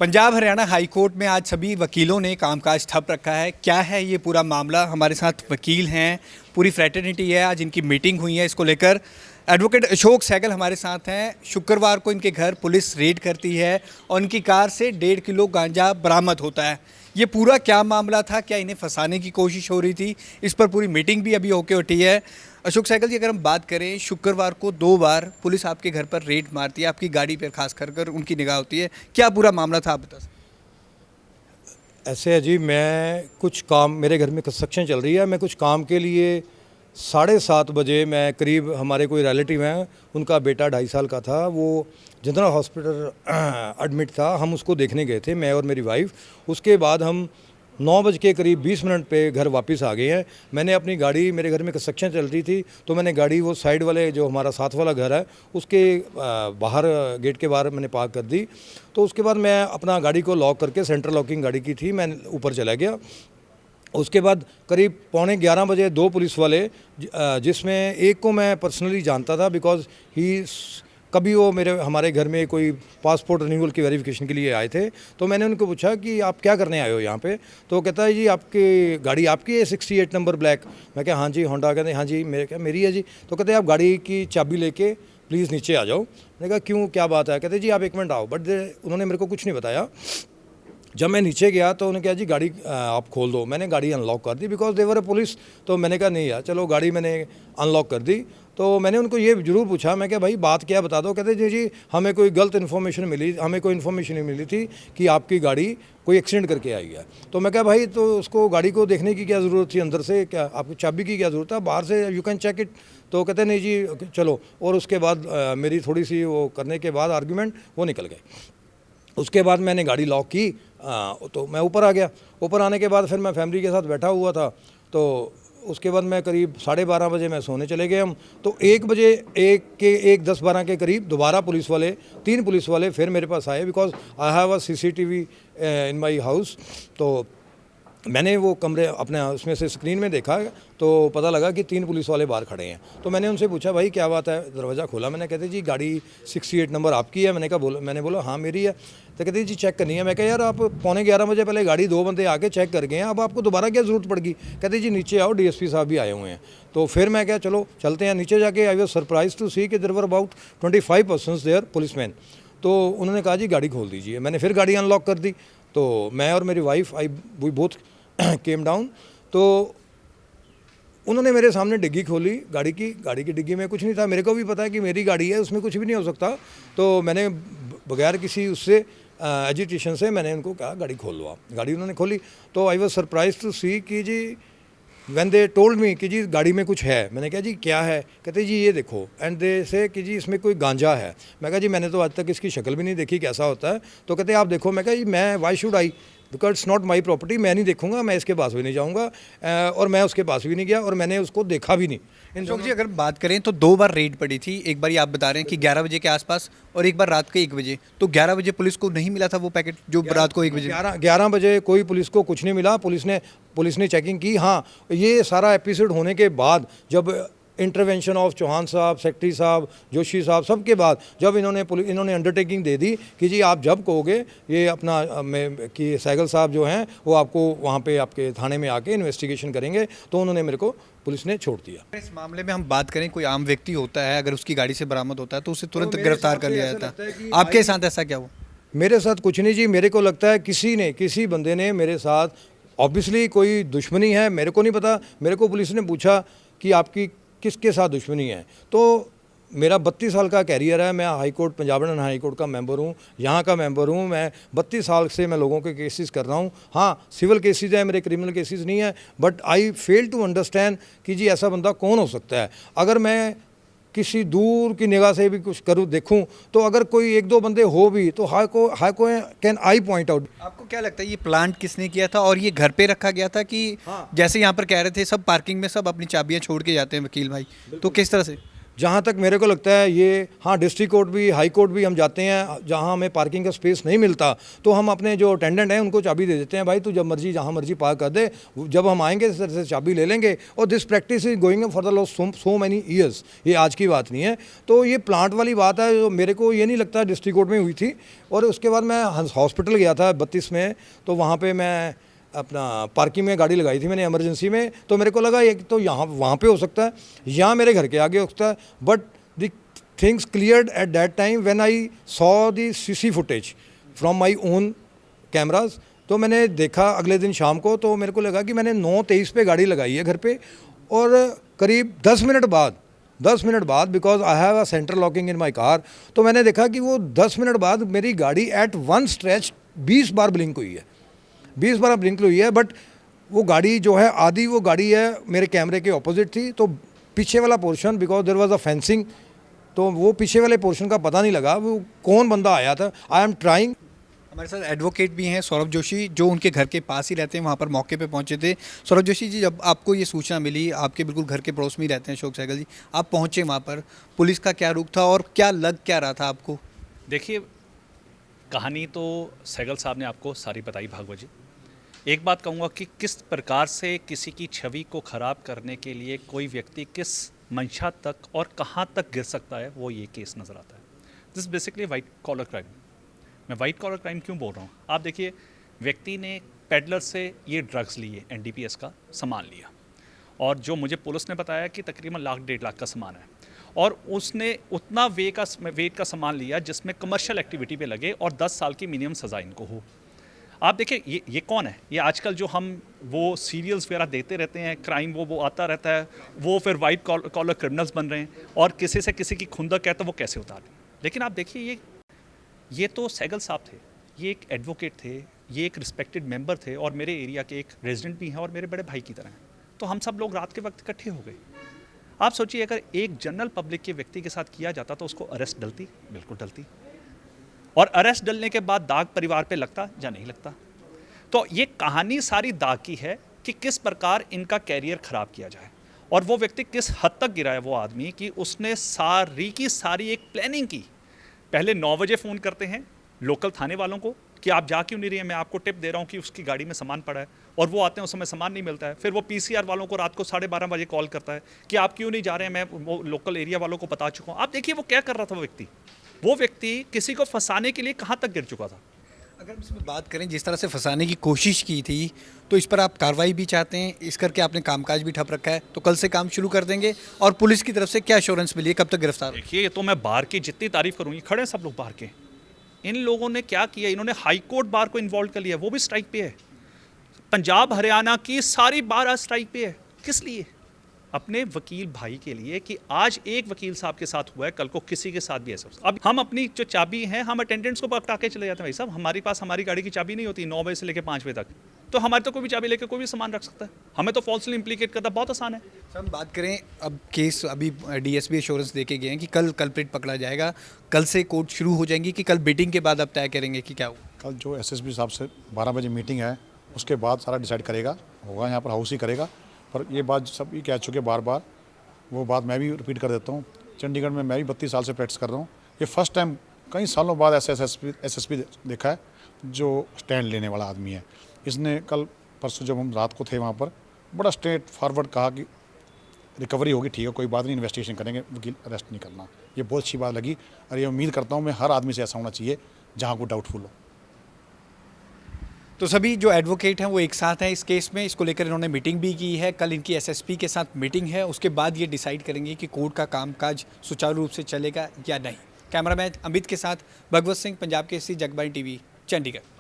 Punjab Haryana high court में आज सभी वकीलों ने कामकाज ठप रखा है। क्या है ये पूरा मामला? हमारे साथ वकील हैं, पूरी फ्रेटर्निटी है। आज इनकी मीटिंग हुई है इसको लेकर। एडवोकेट अशोक सहगल हमारे साथ हैं। शुक्रवार को इनके घर पुलिस रेड करती है और इनकी कार से 1.5 किलो गांजा बरामद होता है। ये पूरा क्या मामला था? क्या इन्हें फंसाने की कोशिश हो रही थी? इस पर पूरी मीटिंग भी अभी होके उठी है। अशोक सहगल जी, अगर हम बात करें, शुक्रवार को 2 बार पुलिस आपके घर पर रेड मारती है, आपकी गाड़ी पर खास कर उनकी निगाह होती है। क्या पूरा मामला था, आप बता सकते? ऐसे है जी, मैं कुछ काम, मेरे घर में कंस्ट्रक्शन चल रही है, मैं कुछ काम के लिए 7:30 बजे मैं करीब, हमारे कोई रिलेटिव हैं, उनका बेटा 2.5 साल का था, वो जनरल हॉस्पिटल एडमिट था। हम उसको देखने गए थे, मैं और मेरी वाइफ। उसके बाद हम 9 बज के करीब 20 मिनट पे घर वापस आ गए हैं। मैंने अपनी गाड़ी, मेरे घर में कंस्ट्रक्शन चल रही थी, तो मैंने गाड़ी वो साइड वाले, जो हमारा साथ वाला घर है, उसके बाहर, गेट के बाहर मैंने पार्क कर दी। तो उसके बाद मैं अपना गाड़ी को लॉक करके, सेंट्रल लॉकिंग गाड़ी की थी, मैं ऊपर चला गया। उसके बाद करीब 11:15 बजे 2 पुलिस वाले, जिसमें एक को मैं पर्सनली जानता था, बिकॉज ही कभी वो हमारे घर में कोई पासपोर्ट रिन्यूअल की वेरिफिकेशन के लिए आए थे। तो मैंने उनको पूछा कि आप क्या करने आए हो यहाँ पे? तो कहता है जी, आपकी गाड़ी आपकी है 68 नंबर ब्लैक? मैं क्या, हाँ जी होंडा। कहते हाँ जी, मेरी है जी। तो कहते आप गाड़ी की चाबी लेके प्लीज़ नीचे आ जाओ। मैंने कहा क्यों, क्या बात है? कहते जी आप 1 मिनट आओ। बट उन्होंने मेरे को कुछ नहीं बताया। जब मैं नीचे गया तो उन्होंने कहा जी गाड़ी आप खोल दो। मैंने गाड़ी अनलॉक कर दी, बिकॉज देवर पुलिस। तो मैंने कहा नहीं यार, चलो गाड़ी मैंने अनलॉक कर दी। तो मैंने उनको ये ज़रूर पूछा, मैं क्या भाई बात क्या, बता दो। कहते जी हमें कोई गलत इन्फॉर्मेशन मिली, हमें कोई इन्फॉर्मेशन नहीं मिली थी कि आपकी गाड़ी कोई एक्सीडेंट करके आई है। तो मैं क्या भाई, तो उसको गाड़ी को देखने की क्या ज़रूरत थी? अंदर से क्या आपको चाबी की क्या ज़रूरत है? बाहर से यू कैन चेक इट। तो कहते नहीं जी चलो। और उसके बाद मेरी थोड़ी सी वो करने के बाद आर्ग्यूमेंट वो निकल गए। उसके बाद मैंने गाड़ी लॉक की, तो मैं ऊपर आ गया। ऊपर आने के बाद फिर मैं फैमिली के साथ बैठा हुआ था। तो उसके बाद मैं करीब 12:30 बजे मैं सोने चले गए हम। तो 1 बजे, 1:10-12 के करीब दोबारा पुलिस वाले, 3 पुलिस वाले फिर मेरे पास आए, because I have a CCTV in my house. तो मैंने वो कमरे अपने उसमें से स्क्रीन में देखा, तो पता लगा कि 3 पुलिस वाले बाहर खड़े हैं। तो मैंने उनसे पूछा भाई क्या बात है? दरवाज़ा खोला, मैंने कहते जी गाड़ी 68 नंबर आपकी है? मैंने बोला हाँ मेरी है। तो कहते जी चेक करनी है। मैं कहा यार आप 11:15 बजे पहले गाड़ी 2 बंदे आके चेक कर गए हैं, अब आपको दोबारा क्या ज़रूरत पड़ गई? कहते जी नीचे आओ, DSP साहब भी आए हुए हैं। तो फिर मैं क्या, चलो चलते हैं नीचे। जाके I was surprise to see कि there were about 25 persons there, policeman. तो उन्होंने कहा जी गाड़ी खोल दीजिए। मैंने फिर गाड़ी अनलॉक कर दी। तो मैं और मेरी wife, we both came down. तो उन्होंने मेरे सामने डिग्गी खोली गाड़ी की डिग्गी में कुछ नहीं था। मेरे को भी पता है कि मेरी गाड़ी है, उसमें कुछ भी नहीं हो सकता। तो मैंने बगैर किसी उससे एजिटेशन से मैंने उनको कहा गाड़ी खोल लो आप। गाड़ी उन्होंने खोली। तो आई वॉज सरप्राइज टू सी कि जी व्हेन दे टोल्ड मी कि जी गाड़ी में कुछ है। मैंने कहा जी क्या है? कहते जी ये देखो। एंड दे से कि जी इसमें कोई गांजा है। मैं कहा जी मैंने तो आज तक इसकी शक्ल भी नहीं देखी, कैसा होता है? तो कहते आप देखो। मैं कहा जी मैं, why should I, because it's not my property, मैं नहीं देखूंगा, मैं इसके पास भी नहीं जाऊंगा। और मैं उसके पास भी नहीं गया और मैंने उसको देखा भी नहीं। अशोक जी, अगर बात करें तो 2 बार रेड पड़ी थी। एक बार आप बता रहे हैं कि 11 बजे के आसपास, और एक बार रात के 1 बजे। तो 11 बजे पुलिस को नहीं मिला था वो पैकेट जो रात को 1 बजे? 11 बजे कोई पुलिस को कुछ नहीं मिला। पुलिस ने चेकिंग की। हाँ, ये सारा एपिसोड होने के बाद, जब इंटरवेंशन ऑफ चौहान साहब, सेक्रेटरी साहब, जोशी साहब, सब के बाद जब इन्होंने अंडरटेकिंग दे दी कि जी आप जब कहोगे ये अपना कि सहगल साहब जो हैं वो आपको वहाँ पे आपके थाने में आके इन्वेस्टिगेशन करेंगे, तो उन्होंने मेरे को, पुलिस ने छोड़ दिया। इस मामले में हम बात करें, कोई आम व्यक्ति होता है, अगर उसकी गाड़ी से बरामद होता है तो उसे तुरंत गिरफ्तार कर लिया जाता है। आपके साथ ऐसा क्या हुआ? मेरे साथ कुछ नहीं जी। मेरे को लगता है किसी बंदे ने मेरे साथ, ऑब्वियसली कोई दुश्मनी है, मेरे को नहीं पता। मेरे को पुलिस ने पूछा कि आपकी किसके साथ दुश्मनी है? तो मेरा 32 साल का कैरियर है। मैं high court, Punjab and high court का मेंबर हूँ, यहाँ का मेंबर हूँ। मैं 32 साल से मैं लोगों के केसेस कर रहा हूँ। हाँ, सिविल केसेस हैं, मेरे क्रिमिनल केसेस नहीं है। But I fail to understand कि जी ऐसा बंदा कौन हो सकता है। अगर मैं किसी दूर की निगाह से भी कुछ करूँ, देखूं, तो अगर कोई 1-2 बंदे हो भी तो हाई को कैन आई पॉइंट आउट। आपको क्या लगता है ये प्लांट किसने किया था? और ये घर पे रखा गया था कि हाँ। जैसे यहाँ पर कह रहे थे सब पार्किंग में सब अपनी चाबियाँ छोड़ के जाते हैं वकील भाई, तो किस तरह से? जहाँ तक मेरे को लगता है ये, हाँ डिस्ट्रिक्ट कोर्ट भी, हाई कोर्ट भी हम जाते हैं, जहाँ हमें पार्किंग का स्पेस नहीं मिलता तो हम अपने जो अटेंडेंट हैं उनको चाबी दे देते हैं, भाई तू जब मर्जी जहाँ मर्जी पार्क कर दे, जब हम आएंगे इस तरह से चाबी ले लेंगे। और this practice is going for the lost so many years, ये आज की बात नहीं है। तो ये प्लांट वाली बात है जो मेरे को ये नहीं लगता डिस्ट्रिक्ट कोर्ट में हुई थी। और उसके बाद मैं हॉस्पिटल गया था 32 में, तो वहाँ पर मैं अपना पार्किंग में गाड़ी लगाई थी मैंने इमरजेंसी में, तो मेरे को लगा एक तो यहाँ वहाँ पे हो सकता है या मेरे घर के आगे हो सकता है, but the things cleared at that time when I saw the CC footage from my own cameras. तो मैंने देखा अगले दिन शाम को, तो मेरे को लगा कि मैंने 9:23 पे गाड़ी लगाई है घर पे, और करीब 10 मिनट बाद because I have a centre locking in my car, तो मैंने देखा कि वो 10 मिनट बाद मेरी गाड़ी एट वन स्ट्रेच 20 बार ब्लिंक हुई है, 20 बार ब्लिंक हुई है। बट वो गाड़ी जो है आधी वो गाड़ी है मेरे कैमरे के ऑपोजिट थी, तो पीछे वाला portion because there was a fencing, तो वो पीछे वाले पोर्शन का पता नहीं लगा वो कौन बंदा आया था। I am trying. हमारे साथ एडवोकेट भी हैं सौरभ जोशी, जो उनके घर के पास ही रहते हैं, वहाँ पर मौके पे पहुँचे थे। सौरभ जोशी जी, जब आपको ये सूचना मिली, आपके बिल्कुल घर के पड़ोस में ही रहते हैं अशोक सहगल जी, आप पहुँचे वहाँ पर, पुलिस का क्या रुख था और क्या लग क्या रहा था आपको? देखिए, कहानी तो सहगल साहब ने आपको सारी बताई भागवत जी। एक बात कहूँगा कि किस प्रकार से किसी की छवि को ख़राब करने के लिए कोई व्यक्ति किस मंशा तक और कहाँ तक गिर सकता है, वो ये केस नज़र आता है। This basically white collar crime. मैं वाइट कॉलर क्राइम क्यों बोल रहा हूँ? आप देखिए, व्यक्ति ने पेडलर से ये ड्रग्स लिए, NDPS का सामान लिया, और जो मुझे पुलिस ने बताया कि तकरीबन लाख 1.5 लाख का सामान है, और उसने उतना वेट का सामान लिया जिसमें कमर्शियल एक्टिविटी पे लगे और 10 साल की मिनिमम सज़ा इनको हो। आप देखिए, ये कौन है? ये आजकल जो हम वो सीरियल्स वगैरह देते रहते हैं, क्राइम वो आता रहता है, वो फिर वाइट कॉलर क्रिमिनल्स बन रहे हैं, और किसी से किसी की खुंदक है तो वो कैसे उतार रहे हैं। लेकिन आप देखिए, ये तो सहगल साहब थे, ये एक एडवोकेट थे, ये एक रिस्पेक्टेड मेंबर थे, और मेरे एरिया के एक रेजिडेंट भी हैं और मेरे बड़े भाई की तरह हैं। तो हम सब लोग रात के वक्त इकट्ठे हो गए। आप सोचिए, अगर एक जनरल पब्लिक के व्यक्ति के साथ किया जाता तो उसको अरेस्ट डलती? बिल्कुल डलती। और अरेस्ट डलने के बाद दाग परिवार पे लगता या नहीं लगता? तो ये कहानी सारी दाग की है कि किस प्रकार इनका कैरियर ख़राब किया जाए, और वो व्यक्ति किस हद तक गिरा है, वो आदमी, कि उसने सारी की सारी एक प्लानिंग की। पहले 9 बजे फ़ोन करते हैं लोकल थाने वालों को कि आप जा क्यों नहीं रही हैं, मैं आपको टिप दे रहा हूँ कि उसकी गाड़ी में सामान पड़ा है, और वो आते हैं, उस समय सामान नहीं मिलता है। फिर वो PCR वालों को रात को 12:30 बजे कॉल करता है कि आप क्यों नहीं जा रहे हैं, मैं वो लोकल एरिया वालों को बता चुका हूँ। आप देखिए वो क्या कर रहा था। वो व्यक्ति किसी को फंसाने के लिए कहाँ तक गिर चुका था। अगर हम इसमें बात करें, जिस तरह से फंसाने की कोशिश की थी, तो इस पर आप कार्रवाई भी चाहते हैं, इस करके आपने कामकाज भी ठप रखा है, तो कल से काम शुरू कर देंगे? और पुलिस की तरफ से क्या एश्योरेंस मिली है, कब तक गिरफ्तार? देखिए, ये तो मैं बार की जितनी तारीफ करूँगी, खड़े हैं सब लोग बाहर के। इन लोगों ने क्या किया, इन्होंने हाई कोर्ट बार को इन्वॉल्व कर लिया, वो भी स्ट्राइक पे है। पंजाब हरियाणा की सारी बार आज स्ट्राइक पे है। किस लिए? अपने वकील भाई के लिए, कि आज एक वकील साहब के साथ हुआ है, कल को किसी के साथ भी ऐसा। अब हम अपनी जो चाबी है, हम अटेंडेंट्स को पकड़ा के चले जाते हैं। भाई साहब, हमारे पास हमारी गाड़ी की चाबी नहीं होती 9 बजे से लेकर 5 बजे तक, तो हमारे तो कोई भी चाबी लेकर कोई भी सामान रख सकता है। हमें तो फॉल्सली इम्प्लीकेट करना बहुत आसान है। सर, हम बात करें, अब केस अभी DSP एश्योरेंस देके गए हैं कि कल कल्प्रिट पकड़ा जाएगा, कल से कोर्ट शुरू हो जाएंगी, कि कल बीटिंग के बाद अब तय करेंगे कि क्या हुआ? कल जो SSP साहब से 12 बजे मीटिंग है, उसके बाद सारा डिसाइड करेगा, होगा यहाँ पर हाउस ही करेगा। पर ये बात सब ही कह चुके बार बार, वो बात मैं भी रिपीट कर देता हूँ। चंडीगढ़ में मैं भी 32 साल से प्रैक्टिस कर रहा हूँ। ये फर्स्ट टाइम कई सालों बाद ऐसे SSP देखा है जो स्टैंड लेने वाला आदमी है। इसने कल परसों जब हम रात को थे वहाँ पर, बड़ा स्ट्रेट फॉरवर्ड कहा कि रिकवरी होगी, ठीक है, कोई बात नहीं, इन्वेस्टिगेशन करेंगे, वकील अरेस्ट नहीं करना। ये बहुत अच्छी बात लगी, और ये उम्मीद करता हूँ मैं हर आदमी से ऐसा होना चाहिए जहाँ को डाउटफुल हो। तो सभी जो एडवोकेट हैं वो एक साथ हैं इस केस में, इसको लेकर इन्होंने मीटिंग भी की है। कल इनकी SSP के साथ मीटिंग है, उसके बाद ये डिसाइड करेंगे कि कोर्ट का कामकाज सुचारू रूप से चलेगा या नहीं। कैमरामैन अमित के साथ भगवत सिंह, पंजाब केसरी, जगबानी TV, चंडीगढ़।